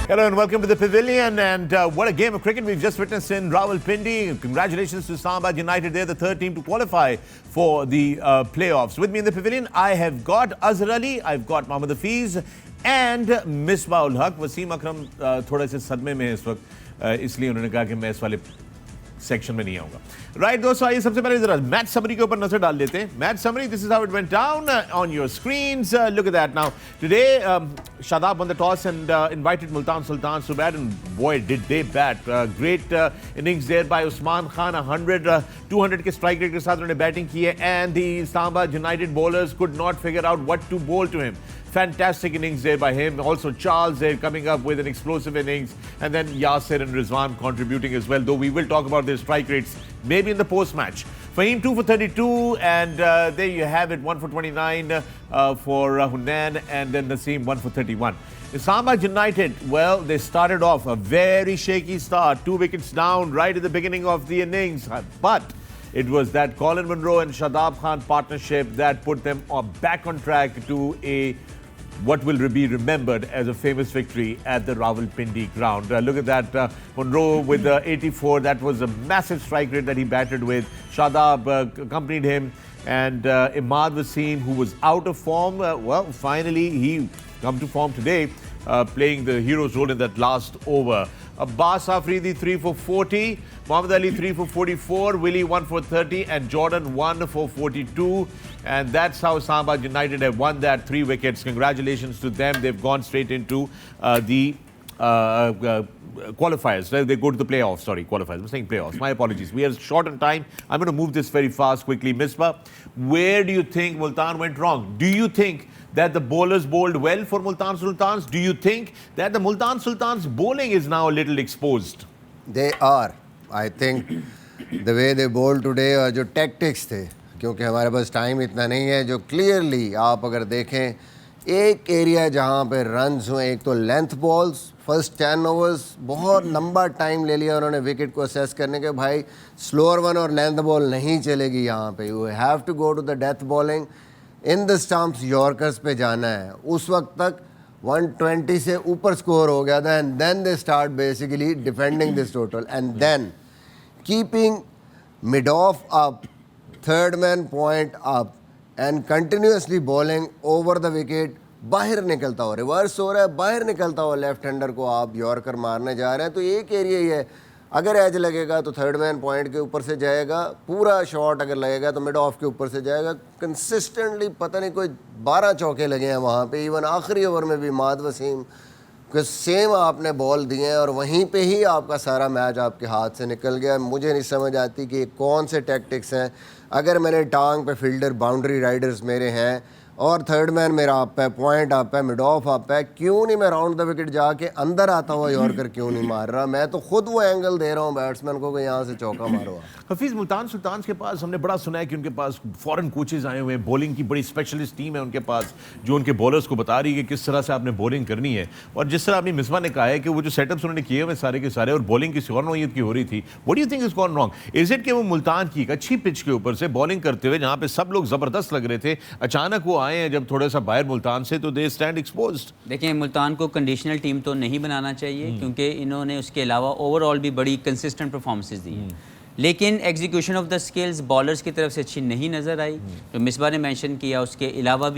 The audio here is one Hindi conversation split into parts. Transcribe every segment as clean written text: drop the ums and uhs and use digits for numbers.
Hello and welcome to the Pavilion. And what a game of cricket we've just witnessed in Rawalpindi. Congratulations to Islamabad United. They're the third team to qualify for the playoffs. With me in the Pavilion, I have got Azhar Ali, I've got Mohammad Hafiz and Misbah ul Haq. Wasim Akram थोड़े से सदमे में इस वक्त इसलिए उन्होंने कहा कि मैं इस वाले सेक्शन में नहीं आऊंगा. राइट दोस्तों, आइए सबसे पहले जरा मैच समरी के ऊपर नजर डाल लेते हैं. Match summary, this is how it went down on your screens. Look at that. Now today Shadab won the toss and invited Multan Sultans to bat, and boy did they bat. Great innings there by Usman Khan. 200 के strike rate के साथ उन्होंने बैटिंग की है, and the Islamabad United bowlers could not figure out what to bowl to him. Fantastic innings there by him. Also Charles there coming up with an explosive innings, and then Yasir and Rizwan contributing as well, though we will talk about their strike rates maybe in the post-match. Fahim 2 for 32, and there you have it, 1 for 29 for Hunain, and then Naseem 1 for 31. Islamabad United, well, they started off a very shaky start, 2 wickets down right at the beginning of the innings, but it was that Colin Munro and Shadab Khan partnership that put them back on track to what will be remembered as a famous victory at the Rawalpindi ground. Look at that, Munro with 84. That was a massive strike rate that he batted with. Shadab accompanied him, and Imad Wasim, who was out of form, well, finally he come to form today, playing the hero's role in that last over. Abbas Afridi 3 for 40, Mohammad Ali 3 for 44, Willie 1 for 30, and Jordan 1 for 42. And that's how Islamabad United have won that 3 wickets. Congratulations to them. They've gone straight into the qualifiers. They go to the playoffs. Sorry, qualifiers. I'm saying playoffs. My apologies. We are short on time. I'm going to move this very fast, quickly. Misbah, where do you think Multan went wrong? Do you think that the bowlers bowled well for Multan Sultans? Do you think that the Multan Sultans bowling is now a little exposed? They are. I think the way they bowled today और जो tactics थे, क्योंकि हमारे पास टाइम इतना नहीं है, जो क्लियरली आप अगर देखें एक एरिया जहाँ पे रन्स हुए, एक तो लेंथ बॉल्स, फर्स्ट 10 ओवर्स बहुत लंबा टाइम ले लिया उन्होंने विकेट को असेस करने के. भाई स्लोअर वन और लेंथ बॉल नहीं चलेगी यहाँ पे. You have to go to the death bowling in the stumps. Yorkers पे जाना है. उस वक्त तक 120 से ऊपर स्कोर हो गया था, and then they start basically defending this total, and then keeping mid off up, third man point up, and continuously bowling over the wicket. बाहर निकलता हो, रिवर्स हो रहा है, बाहर निकलता हो लेफ्ट हैंडर को आप यॉर्कर मारने जा रहे हैं. तो एक एरिया ही है, अगर एज लगेगा तो थर्ड मैन पॉइंट के ऊपर से जाएगा, पूरा शॉट अगर लगेगा तो मिड ऑफ के ऊपर से जाएगा. कंसिस्टेंटली पता नहीं कोई 12 चौके लगे हैं वहाँ पे. इवन आखिरी ओवर में भी इमाद वसीम को सेम आपने बॉल दिए हैं, और वहीं पे ही आपका सारा मैच आपके हाथ से निकल गया. मुझे नहीं समझ आती कि कौन से टैक्टिक्स हैं. अगर मेरे टांग पे फील्डर बाउंड्री राइडर्स मेरे हैं और थर्ड मैन मेरा अप है, पॉइंट अप है, मिड ऑफ अप है, क्यों नहीं मैं राउंड द विकेट जाके अंदर आता हुआ यॉर्कर क्यों नहीं मार रहा? मैं तो खुद वो एंगल दे रहा हूँ बैट्समैन को कि यहाँ से चौका मारो. हफीज़, मुल्तान सुल्तान के पास हमने बड़ा सुना है कि उनके पास फॉरेन कोचेस आए हुए हैं, बॉलिंग की बड़ी स्पेशलिस्ट टीम है उनके पास, जो उनके बॉलर्स को बता रही है कि किस तरह से आपने बॉलिंग करनी है. और जिस तरह अपनी मिसबा ने कहा है कि वो जो सेटअप्स उन्होंने किए हुए सारे के सारे, और बॉलिंग किसी और नौयत की हो रही थी. What do you think is gone wrong? Is it कि वो मुल्तान की एक अच्छी पिच के ऊपर से बॉलिंग करते हुए, जहाँ पे सब लोग ज़बरदस्त लग रहे थे, अचानक वो आए हैं जब थोड़ा सा बाहर मुल्तान से, तो दे स्टैंड एक्सपोज्ड? देखिए, मुल्तान को कंडीशनल टीम तो नहीं बनाना चाहिए, क्योंकि इन्होंने उसके अलावा ओवरऑल भी बड़ी कंसिस्टेंट परफॉर्मेंसेस दी हैं. लेकिन execution of the skills bowlers की तरफ से अच्छी नहीं नज़र आई. जो मिसबा ने मेंशन किया, उसके अलावा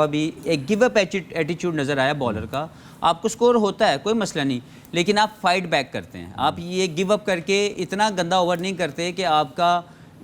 भी एक गिव अप एटीट्यूड नज़र आया बॉलर का. आपको स्कोर होता है, कोई मसला नहीं, लेकिन आप फाइट बैक करते हैं. आप ये गिव अप करके इतना गंदा ओवर नहीं करते कि आपका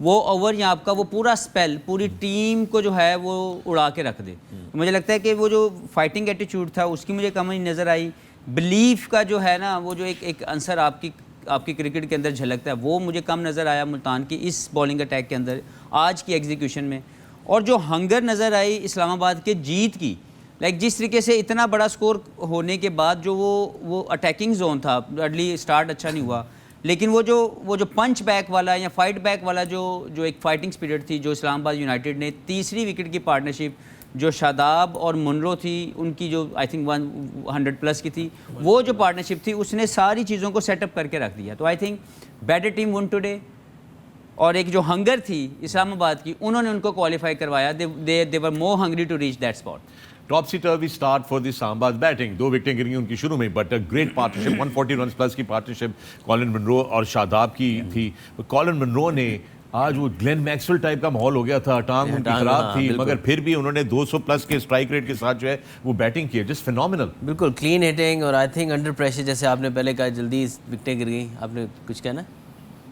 वो ओवर या आपका वो पूरा स्पेल पूरी टीम को जो है वो उड़ा के रख दे. मुझे लगता है कि वो जो फाइटिंग एटीट्यूड था उसकी मुझे कमी नज़र आई. बिलीफ का जो है ना, वो जो एक आंसर आपकी क्रिकेट के अंदर झलकता है, वो मुझे कम नज़र आया मुल्तान की इस बॉलिंग अटैक के अंदर आज की एग्जीक्यूशन में. और जो हंगर नज़र आई इस्लामाबाद के जीत की, लाइक जिस तरीके से इतना बड़ा स्कोर होने के बाद जो वो अटैकिंग जोन था, अर्ली स्टार्ट अच्छा नहीं हुआ, लेकिन वो जो पंच बैक वाला या फाइट बैक वाला जो एक फाइटिंग स्पिरिट थी, जो इस्लामाबाद यूनाइटेड ने तीसरी विकेट की पार्टनरशिप जो शादाब और मुनरो थी, उनकी जो आई थिंक 100+ की थी, वो जो पार्टनरशिप थी उसने सारी चीज़ों को सेटअप करके रख दिया. तो I think better team one today. और एक जो हंगर थी इस्लामाबाद की, उन्होंने उनको क्वालिफाई करवाया. They were more hungry to reach that spot. Topsy turvy start for the सांबाज बैटिंग. 2 विकेटें गिरी उनकी शुरू में, but a great partnership, 140 run plus की पार्टनरशिप कॉलिन मनरो और शादाब की थी. कॉलिन मनरो ने आज वो ग्लेन मैक्सवेल टाइप का माहौल हो गया था, टांग उनकी खराब थी, मगर फिर भी उन्होंने 200 प्लस के स्ट्राइक रेट के साथ जो है वो बैटिंग की. Just phenomenal. बिल्कुल क्लीन हिटिंग, और आई थिंक अंडर प्रेशर, जैसे आपने पहले कहा जल्दी विकेटें गिर गई. आपने कुछ कहना?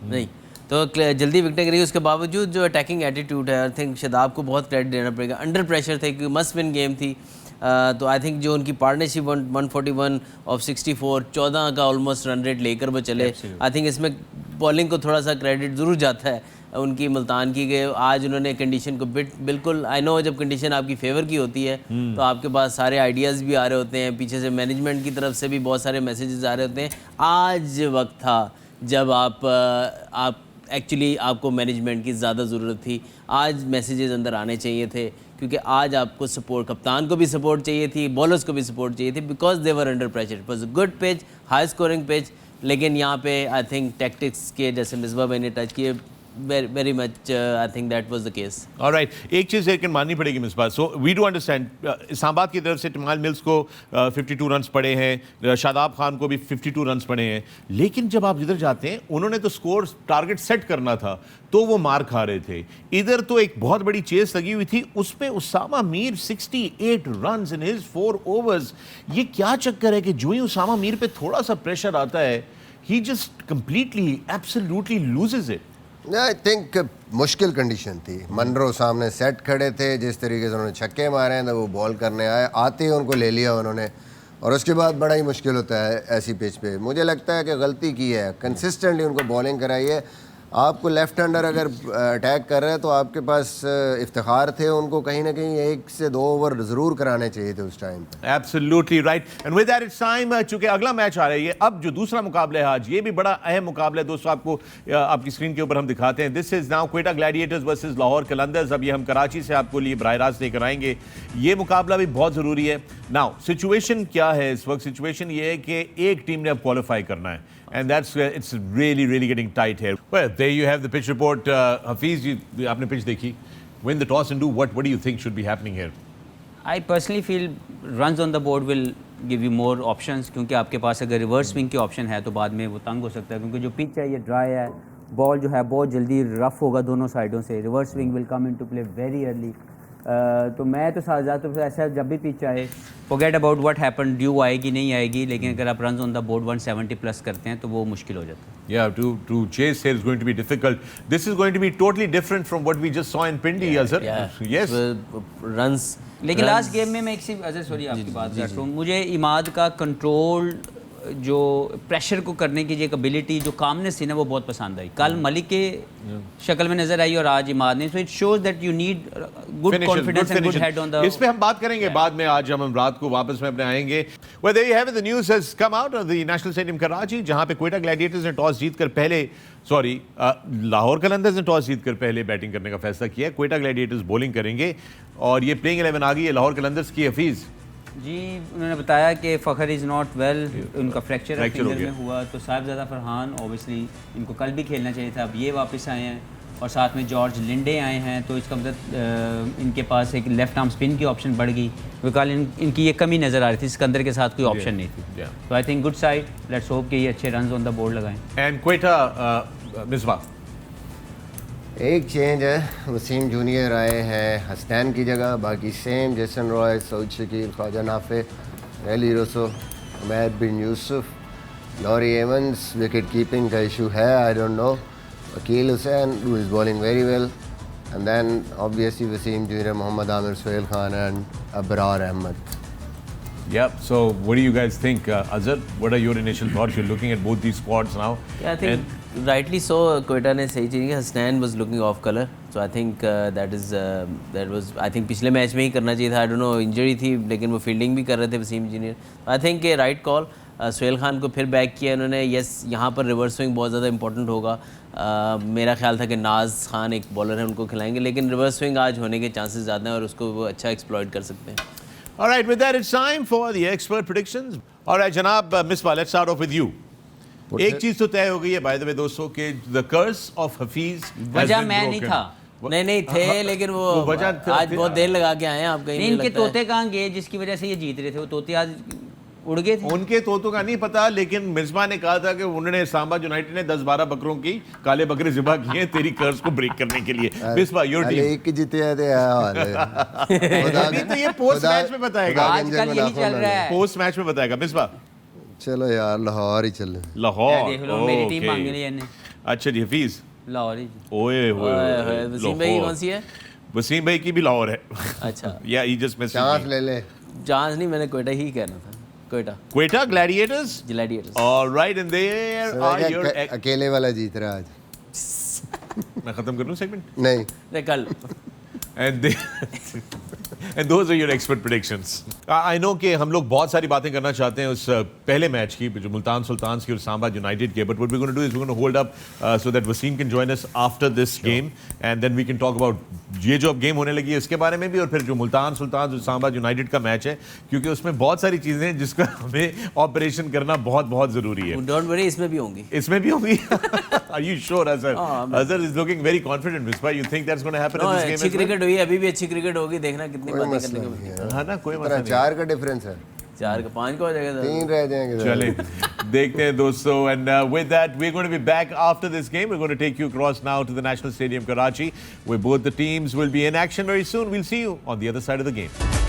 नहीं, तो जल्दी विकेटें गिरी, उसके बावजूद जो अटैकिंग एटीट्यूड है, आई थिंक शादाब को बहुत क्रेडिट देना पड़ेगा. अंडर प्रेशर थे क्योंकि मस्ट विन गेम थी. तो आई थिंक जो उनकी पार्टनरशिप 141 ऑफ 64, 14 का ऑलमोस्ट रन रेट लेकर वो चले. आई थिंक इसमें बॉलिंग को थोड़ा सा क्रेडिट ज़रूर जाता है उनकी मुल्तान की गए. आज उन्होंने कंडीशन को बिल्कुल, आई नो जब कंडीशन आपकी फेवर की होती है तो आपके पास सारे आइडियाज़ भी आ रहे होते हैं, पीछे से मैनेजमेंट की तरफ से भी बहुत सारे मैसेजेस आ रहे होते हैं. आज वक्त था जब आप एक्चुअली आपको मैनेजमेंट की ज़्यादा ज़रूरत थी. आज मैसेजेस अंदर आने चाहिए थे क्योंकि आज आपको सपोर्ट, कप्तान को भी सपोर्ट चाहिए थी, बॉलर्स को भी सपोर्ट चाहिए थी, because they were under pressure. It was a good pitch, high scoring pitch. लेकिन यहाँ पे आई थिंक टैक्टिक्स के, जैसे मिसबा भाई ने टच किए, very much I think that was the case. All right, एक चीज़ लेकिन माननी पड़ेगी Misbah. So we do understand Islamabad की तरफ से टिमाल मिल्स को 52 रन्स पड़े हैं, शादाब खान को भी 52 रन्स पड़े हैं. लेकिन जब आप इधर जाते हैं, उन्होंने तो स्कोर टारगेट सेट करना था तो वो मार खा रहे थे. इधर तो एक बहुत बड़ी चेस लगी हुई थी, उसमें Usama Mir 68 runs in his 4 overs. ये क्या चक्कर है कि जो ही उसामा मीर पे थोड़ा सा प्रेशर आता है, he just completely absolutely loses it. I think मुश्किल कंडीशन थी. मनरो सामने सेट खड़े थे, जिस तरीके से उन्होंने छक्के मारे हैं तो वो बॉल करने आए, आते ही उनको ले लिया उन्होंने, और उसके बाद बड़ा ही मुश्किल होता है ऐसी पिच पे. मुझे लगता है कि गलती की है, कंसिस्टेंटली उनको बॉलिंग कराई है. आपको लेफ्ट हैंडर अगर अटैक कर रहे हैं तो आपके पास इफ्तिखार थे, उनको कहीं ना कहीं 1 से 2 ओवर ज़रूर कराने चाहिए थे उस टाइम पे. Absolutely right. And with that it's time, चूंकि अगला मैच आ रहा है, ये अब जो दूसरा मुकाबला है आज, ये भी बड़ा अहम मुकाबला है दोस्तों. आपको आपकी स्क्रीन के ऊपर हम दिखाते हैं. This is now Quetta Gladiators versus Lahore Qalandars. अब ये हम कराची से आपको लिए बराह रास्त लेकर आएंगे. ये मुकाबला भी बहुत ज़रूरी है. नाउ सिचुएशन क्या है इस वक्त? सिचुएशन ये है कि एक टीम ने अब क्वालिफाई करना है. And that's where it's really getting tight here. Well, there you have the pitch report. Hafiz, आपने pitch देखी. Win the toss and do what do you think should be happening here? I personally feel runs on the board will give you more options, क्योंकि आपके पास अगर रिवर्स स्विंग की ऑप्शन है तो बाद में वो तंग हो सकता है, क्योंकि जो पिच है ये ड्राई है, बॉल जो है बहुत जल्दी रफ होगा दोनों साइडों से. Reverse swing will come into play very early. तो मैं तो ज़्यादातर ऐसा जब भी पिच आए, forget about what happen, due आएगी नहीं आएगी, लेकिन अगर आप runs on the board 170 plus करते हैं तो वो मुश्किल हो जाता है. Yeah, to chase here is going to be difficult. This is going to be totally different from what we just saw in Pindi, Azhar. Yes. Runs. लेकिन लास्ट गेम में मैं एक सी अजर सॉरी आपकी बात कर रहा हूँ, मुझे इमाद का कंट्रोल, जो प्रेशर को करने की जो एक एबिलिटी, जो कामनेस थी ना, वो बहुत पसंद आई. कल मलिक के शक्ल में नजर आई और आज इमाद ने. So it shows that you need good confidence and good head on the. इस पे हम बात करेंगे बाद में. आज हम रात को वापस में अपने आएंगे. Well, there you have it. The news has come out of the National Stadium Karachi, जहां पे क्वेटा ग्लैडिएटर्स ने टॉस जीतकर पहले लाहौर कलंदर्स ने टॉस जीतकर पहले बैटिंग करने का फैसला किया है. क्वेटा ग्लैडिएटर्स बॉलिंग करेंगे और ये प्लेइंग 11 आ गई है लाहौर कलंदर्स की. हफीज़ जी, उन्होंने बताया कि फ़खर इज़ नॉट वेल, उनका फ्रैक्चर फिंगर में हुआ. तो साहिबजादा फरहान ऑब्वियसली इनको कल भी खेलना चाहिए था, अब ये वापस आए हैं, और साथ में जॉर्ज लिंडे आए हैं. तो इसका मतलब इनके पास एक लेफ्ट आर्म स्पिन की ऑप्शन बढ़ गई. वो कल इनकी ये कमी नज़र आ रही थी, सिकंदर के साथ कोई ऑप्शन नहीं थी. तो I think good side, let's hope कि ये अच्छे रन ऑन द बोर्ड लगाएं. एंड क्वेटा मिसबाह, एक चेंज है, वसीम जूनियर आए हैं हसनैन की जगह, बाकी same. Jason Roy, Saud Shakeel, Khawaja Nafay, Rilee Rossouw, Umaid bin Yousuf, Laurie Evans. Wicket keeping का इशू है, आई डोंट नो. वकील Hussain who is bowling very well, and then obviously Wasim Junior, Mohammad Amir, Sohail Khan and Abrar Ahmed. Yeah, so what do you guys think? Azhar, what are your initial thoughts? You're looking at both these squads now. Yeah, I think rightly so. Quetta ने सही चीज़ की. Hasnain was looking off color, so I think that was I think पिछले मैच में ही करना चाहिए था. I don't know, इंजरी थी, लेकिन वो फील्डिंग भी कर रहे थे Wasim junior. I think a right call. Sohail Khan को फिर बैक किया इन्होंने. यस, यहाँ पर रिवर्स स्विंग बहुत ज़्यादा इंपॉर्टेंट होगा. मेरा ख्याल था कि नाज खान एक बॉलर है, उनको खिलाएंगे, लेकिन रिवर्स स्विंग आज होने के चांसेस ज़्यादा हैं और उसको वो अच्छा एक्सप्लॉइट कर सकते हैं. All right, with that it's time for the expert predictions. All right, जनाब Misbah, let's start off with you. एक चीज़ तो तय हो गई है बाय द वे दोस्तों कि the curse of Hafiz has वजह been मैं नहीं broken. था, नहीं नहीं थे, लेकिन वो वजह आज बहुत देर लगा के आए हैं आप कहीं। नहीं, इनके तोते कहाँ गए जिसकी वजह से ये जीत रहे थे? वो तोते आज उड़ गए थे। उनके तोतों का नहीं पता, लेकिन मिसबा ने कहा था कि उन्होंने इस्लामाबाद यूनाइटेड ने 10-12 बकरों की काले बकरे ज़िबा किए हैं तेरी कर्ज को ब्रेक करने के लिए। Misbah your team. एक जीते हैं तो नहीं तो ये पोस्ट मैच में बताएगा, आजकल यही चल रहा है। पोस्ट मैच में बताएगा मिसबा। चलो यार लाहौर ही चले। लाहौर देख लो, मेरी टीम ओके। मांग रही है इन्हें। अच्छा जी, हफीज। लाहौर ही। ओए होए वसीम भाई कौन सी है? वसीम भाई की भी लाहौर है। अच्छा, या ही जस्ट मिस चांस ले ले। चांस नहीं, मैंने कोयटा ही कहना था। Quetta Quetta gladiators. Gladiators. Alright, and there are your. अकेले वाला जीत रहा है आज। मैं खत्म कर दूं सेगमेंट? नहीं नहीं, कल। And those are your expert predictions. I know कि हम लोग बहुत सारी बातें करना चाहते हैं उस पहले मैच की जो मुल्तान सुल्तान्स की और इस्लामाबाद यूनाइटेड के, but what we're going to do is we're going to hold up so that Wasim can join us after this game and then we can talk about ये जो अब गेम होने लगी है इसके बारे में भी, और फिर जो मुल्तान सुल्तान और इस्लामाबाद यूनाइटेड का मैच है, क्योंकि उसमें बहुत सारी चीज़ें हैं जिसका हमें ऑपरेशन करना बहुत बहुत ज़रूरी है। डोंट वरी, इसमें भी होंगी। इसमें भी होंगी? Are you sure, Azhar? Azhar is looking very confident. Misbah, you think that's going to happen in this game? अच्छी क्रिकेट हुई है, अभी भी अच्छी क्रिकेट होगी, देखना कितनी बातें करने को मिलेगी। हाँ ना, कोई मसला नहीं। 4 का डिफरेंस है। 4 का 5 का हो जाएगा। 3 रह जाएंगे। चले देखते हैं दोस्तों, and with that we're going to be back after this game. We're going to take you across now to the National Stadium Karachi, where both the teams will be in action very soon. We'll see you on the other side of the game.